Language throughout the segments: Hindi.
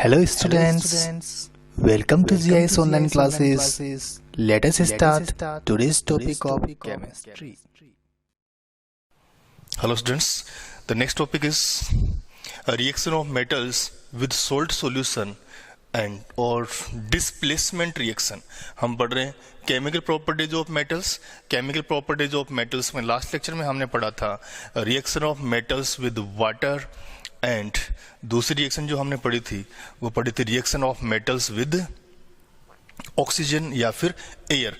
Hello students, welcome to GIS online classes. Let us start today's topic of chemistry. Hello students, the next topic is a reaction of metals with salt solution and or displacement reaction. हम पढ़ रहे हैं chemical properties of metals. Chemical properties of metals में लास्ट लेक्चर में हमने पढ़ा था reaction of metals with water, and दूसरी रिएक्शन जो हमने पढ़ी थी वो पढ़ी थी reaction of metals with oxygen या फिर एयर.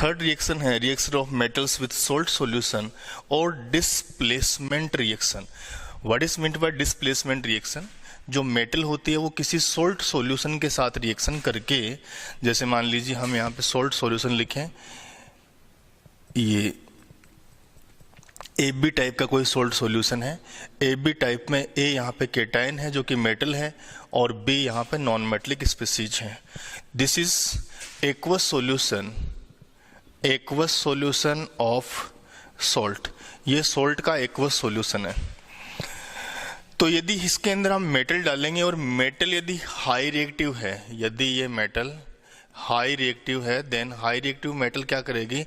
थर्ड रिएक्शन है reaction of metals with salt solution और displacement reaction. What is meant by displacement reaction? जो मेटल होती है वो किसी सॉल्ट सॉल्यूशन के साथ रिएक्शन करके, जैसे मान लीजिए हम यहाँ पे सॉल्ट सॉल्यूशन लिखें, ये ए बी टाइप का कोई सॉल्ट सॉल्यूशन है. ए बी टाइप में ए यहाँ पे केटाइन है जो कि मेटल है और बी यहाँ पे नॉन मेटलिक स्पीसीज है. This is aqueous solution of salt. ये सॉल्ट का एक्वस सॉल्यूशन है. तो यदि इसके अंदर हम मेटल डालेंगे और मेटल यदि हाई रिएक्टिव है, यदि ये मेटल हाई रिएक्टिव है, देन हाई रिएक्टिव मेटल क्या करेगी?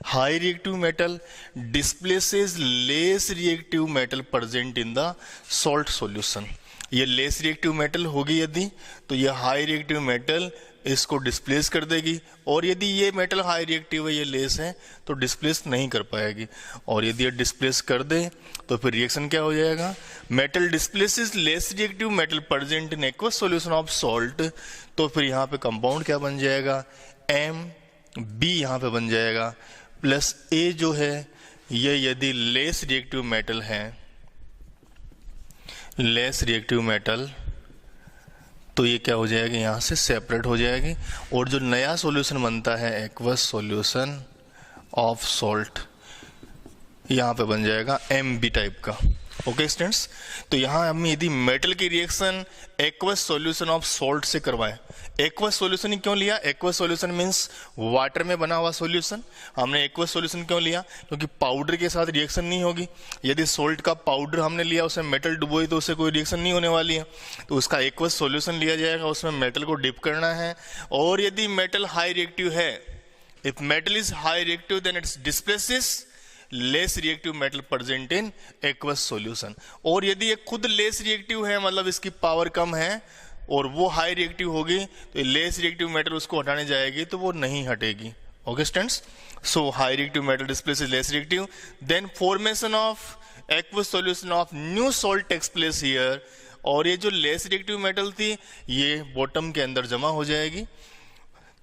High reactive metal displaces less reactive metal present in the salt solution. ये लेस रिएक्टिव मेटल होगी यदि, तो ये हाई रिएक्टिव मेटल इसको डिस्प्लेस कर देगी, और यदि ये मेटल हाई रिएक्टिव है, ये लेस है, तो डिस्प्लेस नहीं कर पाएगी. और यदि ये डिस्प्लेस कर दे तो फिर रिएक्शन क्या हो जाएगा? Metal displaces less reactive metal present in aqueous solution of salt. तो फिर यहाँ पे कंपाउंड क्या बन जाएगा? एम बी यहाँ पे बन जाएगा, प्लस ए जो है ये यदि लेस रिएक्टिव मेटल है, लेस रिएक्टिव मेटल, तो ये क्या हो जाएगी? यहाँ से सेपरेट हो जाएगी. और जो नया सॉल्यूशन बनता है एक्वस सॉल्यूशन ऑफ सॉल्ट, यहाँ पे बन जाएगा एम बी टाइप का. ओके स्टूडेंट्स, तो यहाँ हम यदि मेटल की reaction aqueous solution of salt से करवाएं. एक्वस सॉल्यूशन ही क्यों लिया? एक्वस सॉल्यूशन मींस वाटर में बना हुआ सॉल्यूशन. हमने एक्वस सॉल्यूशन क्यों लिया? क्योंकि पाउडर के साथ रिएक्शन नहीं होगी. यदि सॉल्ट का पाउडर हमने लिया, उसमें मेटल डुबोई, तो उससे कोई रिएक्शन नहीं होने वाली है. तो उसका एक्वस सॉल्यूशन लिया जाएगा, उसमें मेटल को डिप करना है. और यदि मेटल हाई रिएक्टिव है, if metal is high reactive then it's displaces less reactive metal present in aqueous solution. और यदि ये खुद लेस रिएक्टिव है, मतलब इसकी पावर कम है और वो हाई रिएक्टिव होगी, तो लेस रिएक्टिव मेटल उसको हटाने जाएगी तो वो नहीं हटेगी. Okay students, so high reactive metal displaces less reactive, then formation of aqueous solution of new salt takes place here. और ये जो लेस रिएक्टिव मेटल थी ये बॉटम के अंदर जमा हो जाएगी.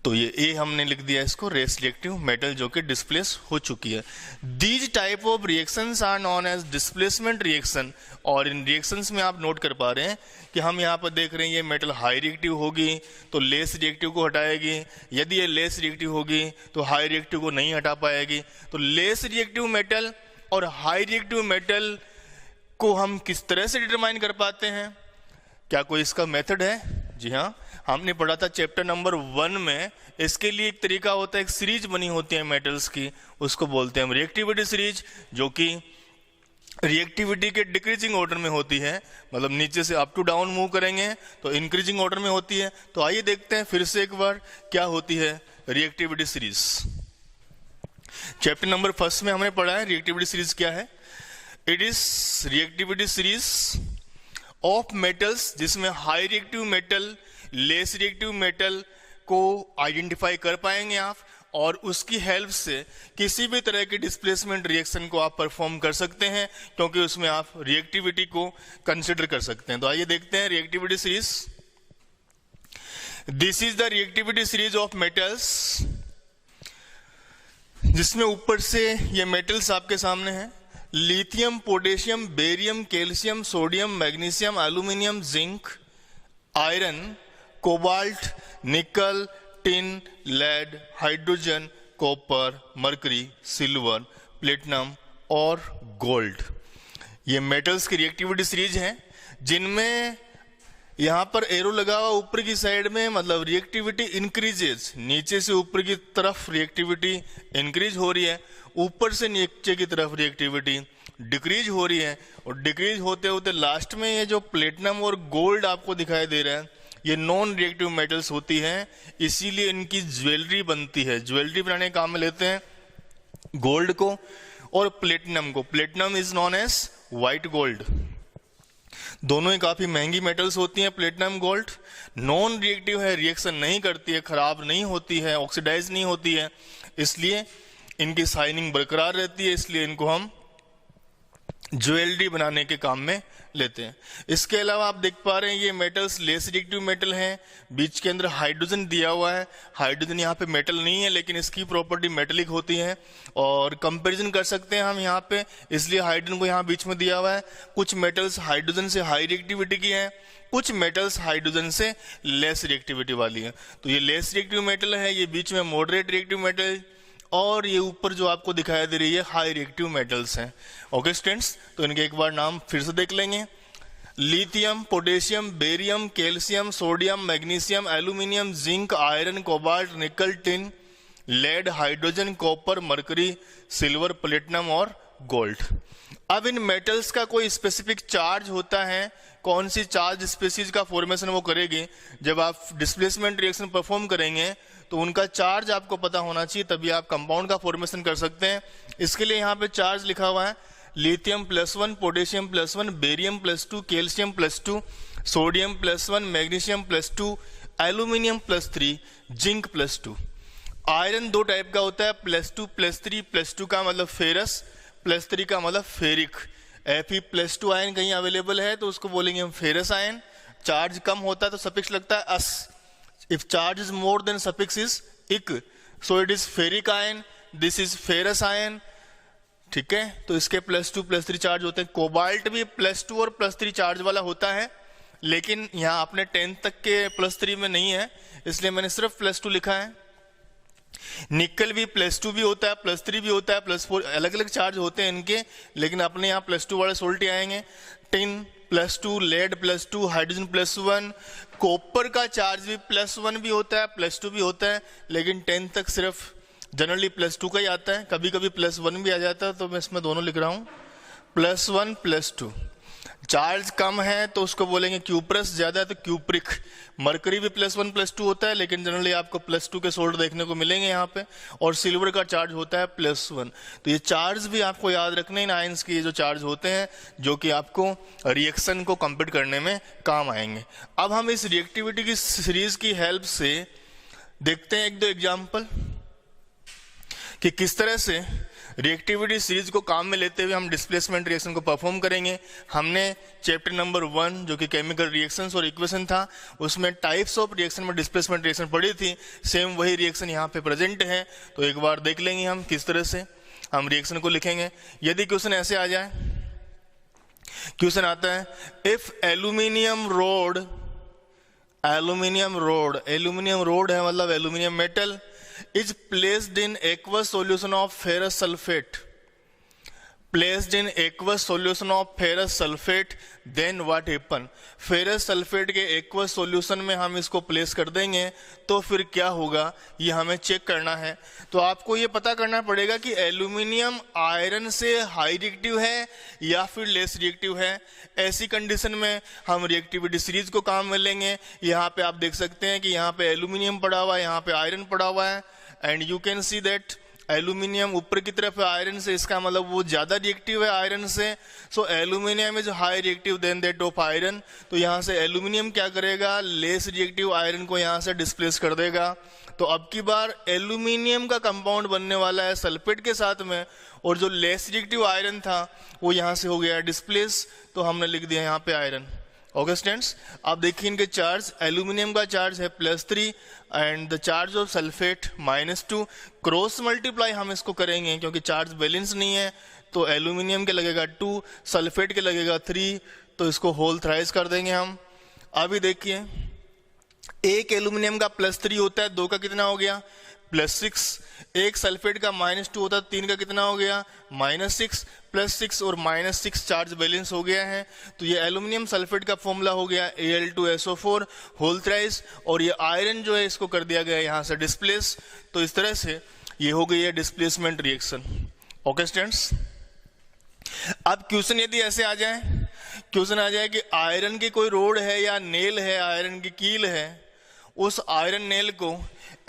तो ये ए हमने लिख दिया इसको, रेस रिएक्टिव मेटल जो कि डिस्प्लेस हो चुकी है. These type of reactions are known as displacement reaction. और इन रिएक्शंस में आप नोट कर पा रहे हैं कि हम यहाँ पर देख रहे हैं ये मेटल हाई रिएक्टिव होगी तो लेस रिएक्टिव को हटाएगी. यदि ये लेस रिएक्टिव होगी तो हाई रिएक्टिव को नहीं हटा पाएगी. तो लेस रिएक्टिव मेटल और हाई रिएक्टिव मेटल को हम किस तरह से डिटरमाइन कर पाते हैं? क्या कोई इसका मेथड है? जी हाँ, हमने पढ़ा था चैप्टर नंबर 1 में. इसके लिए एक तरीका होता है, एक सीरीज बनी होती है मेटल्स की, उसको बोलते हैं हम रिएक्टिविटी सीरीज, जो कि रिएक्टिविटी के डिक्रीजिंग ऑर्डर में होती है. मतलब नीचे से अप टू डाउन मूव करेंगे तो इंक्रीजिंग ऑर्डर में होती है. तो आइए देखते हैं फिर से एक बार क्या होती है रिएक्टिविटी सीरीज. चैप्टर नंबर 1 में हमने पढ़ा है रिएक्टिविटी सीरीज क्या है. It is reactivity series of metals जिसमें high reactive metal less reactive metal को आइडेंटिफाई कर पाएंगे आप, और उसकी हेल्प से किसी भी तरह की डिस्प्लेसमेंट रिएक्शन को आप परफॉर्म कर सकते हैं, क्योंकि उसमें आप रिएक्टिविटी को कंसिडर कर सकते हैं. तो आइए देखते हैं reactivity series. This is the reactivity series of metals, जिसमें ऊपर से ये मेटल्स आपके सामने हैं. Lithium, potassium, barium, calcium, sodium, magnesium, aluminium, zinc, iron, cobalt, nickel, tin, lead, hydrogen, copper, mercury, silver, platinum और गोल्ड. ये मेटल्स की रिएक्टिविटी सीरीज हैं, जिनमें यहां पर एरो लगा हुआ ऊपर की साइड में, मतलब रिएक्टिविटी इंक्रीजेस. नीचे से ऊपर की तरफ रिएक्टिविटी इंक्रीज हो रही है, ऊपर से नीचे की तरफ रिएक्टिविटी डिक्रीज हो रही है. और डिक्रीज होते होते लास्ट में ये जो प्लेटिनम और गोल्ड आपको दिखाई दे रहा है, ये नॉन रिएक्टिव मेटल्स होती हैं, इसीलिए इनकी ज्वेलरी बनती है। ज्वेलरी बनाने के काम में लेते हैं गोल्ड को और प्लेटिनम को। Platinum is known as white gold. दोनों ही काफी महंगी मेटल्स होती हैं। प्लेटिनम गोल्ड नॉन रिएक्टिव है, रिएक्शन नहीं करती है, खराब नहीं होती है, ऑक्सीडाइज नहीं होती है, इसलिए इनकी शाइनिंग बरकरार रहती है, इसलिए इनको हम ज्वेलरी बनाने के काम में लेते हैं। इसके अलावा आप देख पा रहे हैं ये मेटल्स लेस रिएक्टिव मेटल हैं। बीच के अंदर हाइड्रोजन दिया हुआ है। हाइड्रोजन यहाँ पे मेटल नहीं है, लेकिन इसकी प्रॉपर्टी मेटेलिक होती है और कंपैरिजन कर सकते हैं हम यहाँ पे, इसलिए हाइड्रोजन को यहाँ बीच में दिया हुआ है। कुछ मेटल्स हाइड्रोजन से हाई रिएक्टिविटी की हैं, कुछ मेटल्स हाइड्रोजन से लेस रिएक्टिविटी वाली है। तो ये लेस रिएक्टिव मेटल है, ये बीच में मॉडरेट रिएक्टिव मेटल, और ये ऊपर जो आपको दिखाई दे रही है हाई रिएक्टिव मेटल्स हैं। ओके स्टूडेंट्स, तो इनके एक बार नाम फिर से देख लेंगे। Lithium, potassium, barium, calcium, sodium, magnesium, aluminium, zinc, iron, cobalt, nickel, tin, lead, hydrogen, copper, mercury, silver, platinum और गोल्ड। अब इन मेटल्स का कोई स्पेसिफिक चार्ज होता है, कौन सी चार्ज स्पीसीज का फॉर्मेशन वो करेगी। जब आप डिस्प्लेसमेंट रिएक्शन परफॉर्म करेंगे तो उनका चार्ज आपको पता होना चाहिए, तभी आप कंपाउंड का फॉर्मेशन कर सकते हैं। इसके लिए यहाँ पे चार्ज लिखा हुआ है lithium +1, potassium +1, barium +2, calcium +2, sodium +1, magnesium +2, aluminium +3, zinc +2। Iron दो टाइप का होता है, +2, +3। +2 का मतलब फेरस, +3 का मतलब फेरिक। Fe+2 आयन कहीं अवेलेबल है तो उसको बोलेंगे हम फेरस आयन। चार्ज कम होता है तो सफिक्स लगता है अस। If charge is more than suffix is इक, so it is ferric ion, this is ferrous ion। ठीक है, तो इसके +2, +3 चार्ज होते हैं। कोबाल्ट भी +2 और +3 चार्ज वाला होता है, लेकिन यहाँ अपने 10 तक के +3 में नहीं है, इसलिए मैंने सिर्फ +2 लिखा है। निकल भी +2 भी होता है, +3 भी होता है, +4, अलग अलग चार्ज होते हैं इनके, लेकिन अपने यहाँ +2 वाले सोल्ट ही आएंगे। Tin +2, lead +2, hydrogen +1। कॉपर का चार्ज भी +1 भी होता है, +2 भी होता है, लेकिन 10 तक सिर्फ जनरली +2 का ही आता है। कभी कभी +1 भी आ जाता है, तो मैं इसमें दोनों लिख रहा हूं, +1 +2। चार्ज कम है तो उसको बोलेंगे क्यूप्रस, ज्यादा है तो क्यूप्रिक। मरकरी भी +1 +2 होता है, लेकिन जनरली आपको +2 के सोल्ट देखने को मिलेंगे यहाँ पे। और सिल्वर का चार्ज होता है +1। तो ये चार्ज भी आपको याद रखने, इन आयंस के ये जो चार्ज होते हैं, जो कि आपको रिएक्शन को कंप्लीट करने में काम आएंगे। अब हम इस रिएक्टिविटी की सीरीज की हेल्प से देखते हैं एक दो एग्जाम्पल कि किस तरह से रिएक्टिविटी सीरीज को काम में लेते हुए हम डिस्प्लेसमेंट रिएक्शन को परफॉर्म करेंगे। हमने चैप्टर नंबर 1 जो कि केमिकल रिएक्शंस और इक्वेशन था, उसमें टाइप्स ऑफ रिएक्शन में डिस्प्लेसमेंट रिएक्शन पढ़ी थी। सेम वही रिएक्शन यहाँ पे प्रेजेंट है, तो एक बार देख लेंगे हम किस तरह से हम रिएक्शन को लिखेंगे। यदि क्वेश्चन ऐसे आ जाए, क्वेश्चन आता है इफ एल्यूमिनियम रोड है मतलब aluminium metal is placed in aqueous solution of ferrous sulfate, then what happen? Ferrous sulphate के एक्वस सॉल्यूशन में हम इसको प्लेस कर देंगे तो फिर क्या होगा, ये हमें चेक करना है। तो आपको ये पता करना पड़ेगा कि एल्यूमिनियम आयरन से हाई रिएक्टिव है या फिर लेस रिएक्टिव है। ऐसी कंडीशन में हम रिएक्टिविटी सीरीज को काम में लेंगे। यहाँ पे आप देख सकते हैं कि यहाँ पे एल्यूमिनियम पड़ा हुआ है, यहाँ पे आयरन पड़ा हुआ है, and you can see that aluminium ऊपर की तरफ है आयरन से, इसका मतलब वो ज्यादा रिएक्टिव है आयरन से। So aluminium is high reactive then that of iron. तो यहाँ से एल्यूमिनियम क्या करेगा, लेस रिएक्टिव आयरन को यहाँ से डिस्प्लेस कर देगा। तो अब की बार एल्यूमिनियम का कंपाउंड बनने वाला है सल्फेट के साथ में, और जो लेस रिएक्टिव आयरन था वो यहाँ से हो गया डिस्प्लेस, तो हमने लिख दिया यहाँ पे आयरन। ओके स्टूडेंट्स, आप देखिए इनके चार्ज, एल्यूमिनियम का चार्ज है +3 and the charge of sulphate -2। Cross multiply हम इसको करेंगे क्योंकि चार्ज बैलेंस नहीं है, तो एल्यूमिनियम के लगेगा 2, सल्फेट के लगेगा 3, तो इसको होल थ्राइस कर देंगे हम। अभी देखिए एक एल्यूमिनियम का +3 होता है, 2 का कितना हो गया +6, एक सल्फेट का -2 होता है, 3 का कितना हो गया -6, +6 और -6 चार्ज बैलेंस हो गया है। तो ये एल्यूमिनियम सल्फेट का फॉर्मूला हो गया Al2SO4 होल थ्राइस, और ये आयरन जो है इसको कर दिया गया यहाँ से डिस्प्लेस। तो इस तरह से ये हो गई है डिस्प्लेसमेंट रिएक्शन। ओके स्टूडेंट्स, अब क्वेश्चन यदि ऐसे आ जाए क्वेश्चन आ जाए कि आयरन की कोई रोड है या नेल है, आयरन की कील है, उस आयरन नेल को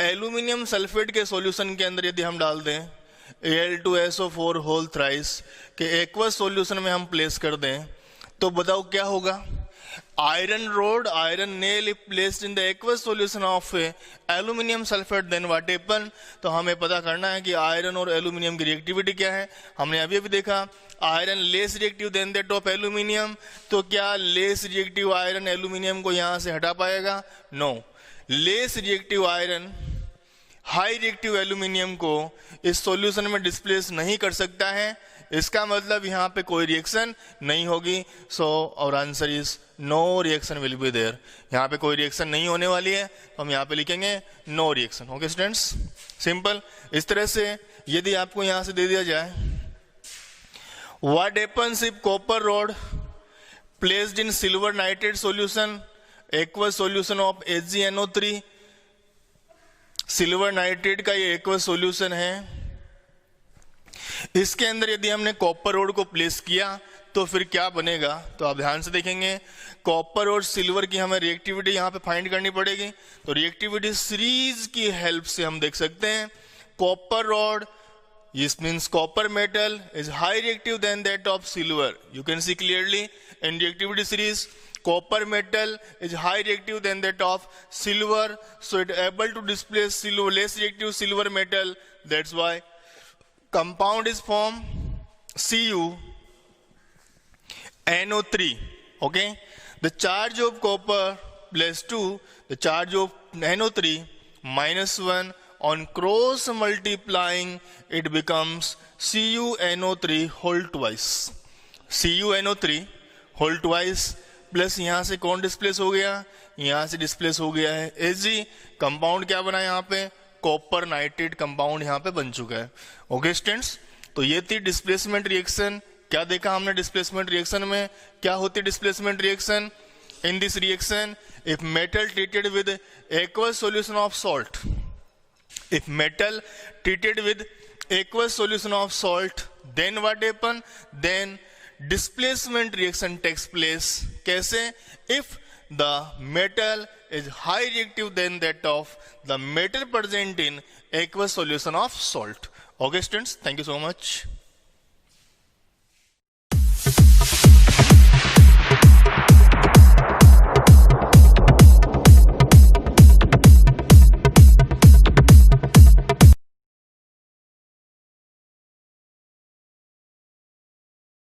एल्यूमिनियम सल्फेट के सॉल्यूशन के अंदर यदि हम डाल दें, Al2SO4 होल थ्राइस के एक्वस सॉल्यूशन में हम प्लेस कर दें, तो बताओ क्या होगा। Iron rod, iron nail if placed in the aqueous solution of aluminium sulphate, then what happen. तो हमें पता करना है कि आयरन और एल्यूमिनियम की रिएक्टिविटी क्या है। हमने अभी अभी देखा iron less reactive then that of aluminium, तो क्या लेस रिएक्टिव आयरन एल्यूमिनियम को यहां से हटा पाएगा? No. Less reactive iron high reactive aluminium को इस सॉल्यूशन में डिस्प्लेस नहीं कर सकता है, इसका मतलब यहाँ पे कोई रिएक्शन नहीं होगी। So our answer is no reaction will be there. यहाँ पे कोई रिएक्शन नहीं होने वाली है, तो हम यहाँ पे लिखेंगे no reaction. Okay students, simple. इस तरह से यदि आपको यहाँ से दे दिया जाए what happens if copper rod placed in silver nitrate solution, aqueous solution of HgNO3, silver nitrate का ये एक्वस सॉल्यूशन है, इसके अंदर यदि हमने कॉपर रोड को प्लेस किया तो फिर क्या बनेगा। तो आप ध्यान से देखेंगे, कॉपर और सिल्वर की हमें रिएक्टिविटी यहाँ पे फाइंड करनी पड़ेगी। तो रिएक्टिविटी सीरीज की हेल्प से हम देख सकते हैं copper rod, this means copper metal is high reactive than that of silver. You can see clearly in reactivity series copper metal is high reactive than that of silver, so it able to displace silver, less reactive silver metal. That's why compound is formed CuNO3. Okay, the charge of copper plus 2, the charge of NO3 -1, on cross multiplying it becomes CuNO3 whole twice. CuNO3 whole twice plus यहां से कौन डिस्प्लेस हो गया, यहां से डिस्प्लेस हो गया है Ag, कंपाउंड क्या बना यहाँ पे, कॉपर नाइट्रेट कंपाउंड यहाँ पे बन चुका है। ओके स्टूडेंट्स, तो ये थी डिस्प्लेसमेंट रिएक्शन। क्या देखा हमने डिस्प्लेसमेंट रिएक्शन में, क्या होती displacement reaction. In this reaction if metal treated with aqueous solution of salt, if metal treated with aqueous solution of salt, then what happen, then displacement reaction takes place. कैसे? If the metal is high reactive than that of the metal present in aqueous solution of salt. Okay students, thank you so much.